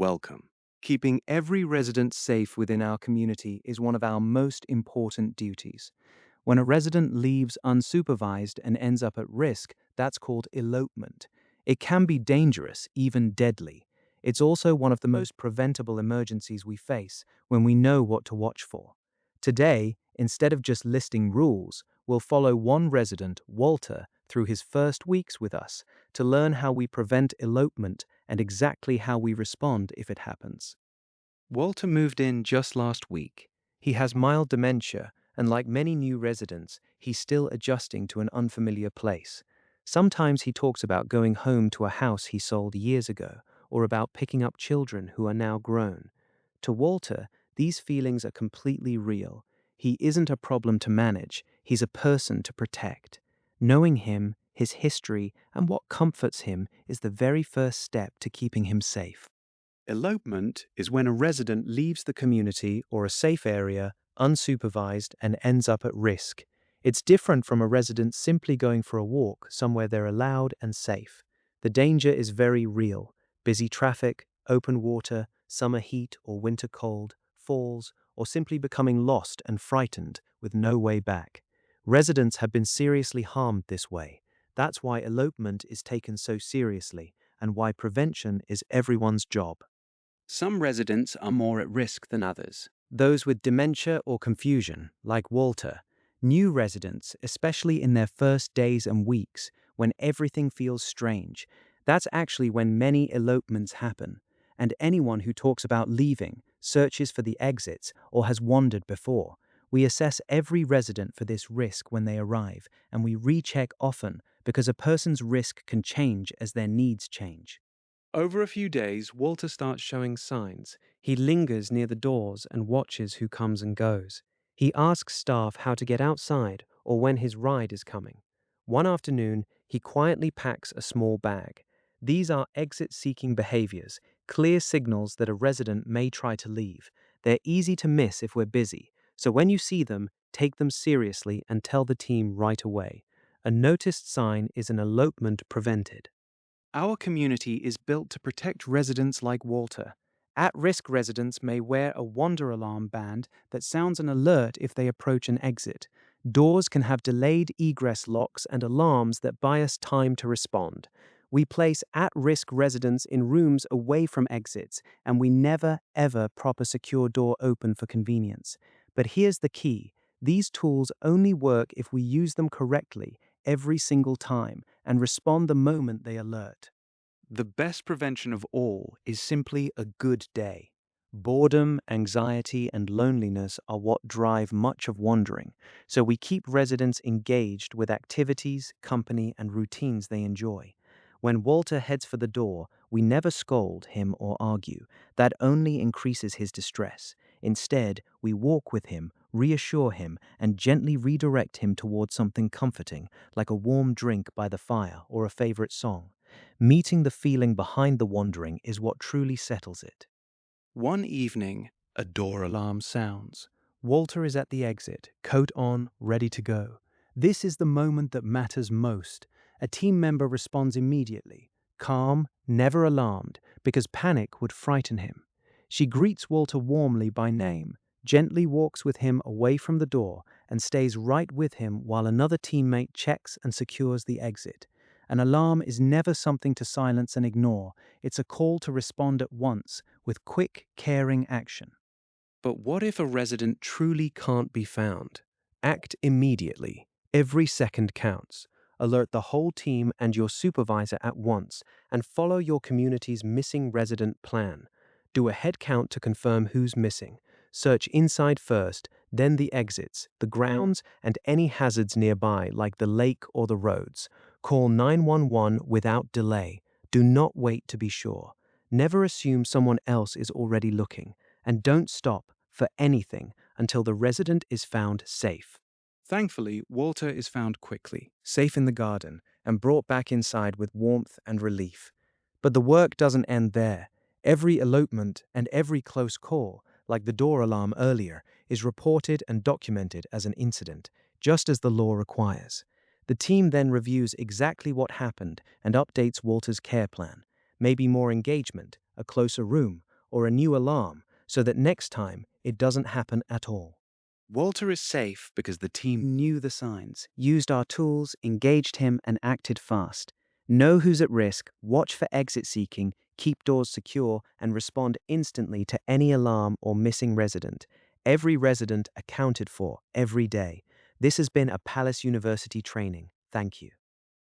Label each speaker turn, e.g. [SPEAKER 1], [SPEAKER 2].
[SPEAKER 1] Welcome. Keeping every resident safe within our community is one of our most important duties. When a resident leaves unsupervised and ends up at risk, that's called elopement. It can be dangerous, even deadly. It's also one of the most preventable emergencies we face when we know what to watch for. Today, instead of just listing rules, we'll follow one resident, Walter, through his first weeks with us to learn how we prevent elopement and exactly how we respond if it happens. Walter moved in just last week. He has mild dementia, and like many new residents, he's still adjusting to an unfamiliar place. Sometimes he talks about going home to a house he sold years ago, or about picking up children who are now grown. To Walter, these feelings are completely real. He isn't a problem to manage, he's a person to protect. Knowing him, his history, and what comforts him is the very first step to keeping him safe. Elopement is when a resident leaves the community or a safe area unsupervised and ends up at risk. It's different from a resident simply going for a walk somewhere they're allowed and safe. The danger is very real. Busy traffic, open water, summer heat or winter cold, falls, or simply becoming lost and frightened with no way back. Residents have been seriously harmed this way. That's why elopement is taken so seriously and why prevention is everyone's job. Some residents are more at risk than others. Those with dementia or confusion, like Walter. New residents, especially in their first days and weeks, when everything feels strange. That's actually when many elopements happen. And anyone who talks about leaving, searches for the exits, or has wandered before. We assess every resident for this risk when they arrive, and we recheck often because a person's risk can change as their needs change. Over a few days, Walter starts showing signs. He lingers near the doors and watches who comes and goes. He asks staff how to get outside or when his ride is coming. One afternoon, he quietly packs a small bag. These are exit-seeking behaviors, clear signals that a resident may try to leave. They're easy to miss if we're busy, so when you see them, take them seriously and tell the team right away. A noticed sign is an elopement prevented. Our community is built to protect residents like Walter. At-risk residents may wear a wander alarm band that sounds an alert if they approach an exit. Doors can have delayed egress locks and alarms that buy us time to respond. We place at-risk residents in rooms away from exits, and we never, ever prop a secure door open for convenience. But here's the key. These tools only work if we use them correctly every single time and respond the moment they alert. The best prevention of all is simply a good day. Boredom, anxiety, and loneliness are what drive much of wandering, so we keep residents engaged with activities, company, and routines they enjoy. When Walter heads for the door, we never scold him or argue. That only increases his distress. Instead, we walk with him, reassure him, and gently redirect him towards something comforting, like a warm drink by the fire or a favorite song. Meeting the feeling behind the wandering is what truly settles it. One evening, a door alarm sounds. Walter is at the exit, coat on, ready to go. This is the moment that matters most. A team member responds immediately, calm, never alarmed, because panic would frighten him. She greets Walter warmly by name, gently walks with him away from the door, and stays right with him while another teammate checks and secures the exit. An alarm is never something to silence and ignore. It's a call to respond at once, with quick, caring action. But what if a resident truly can't be found? Act immediately. Every second counts. Alert the whole team and your supervisor at once, and follow your community's missing resident plan. Do a head count to confirm who's missing. Search inside first, then the exits, the grounds, and any hazards nearby like the lake or the roads. Call 911 without delay. Do not wait to be sure. Never assume someone else is already looking. And don't stop for anything until the resident is found safe. Thankfully, Walter is found quickly, safe in the garden, and brought back inside with warmth and relief. But the work doesn't end there. Every elopement and every close call, like the door alarm earlier, is reported and documented as an incident, just as the law requires. The team then reviews exactly what happened and updates Walter's care plan. Maybe more engagement, a closer room, or a new alarm so that next time it doesn't happen at all.
[SPEAKER 2] Walter is safe because the team knew the signs, used our tools, engaged him, and acted fast. Know who's at risk, watch for exit seeking, keep doors secure, and respond instantly to any alarm or missing resident. Every resident accounted for every day. This has been a Palace University training. Thank you.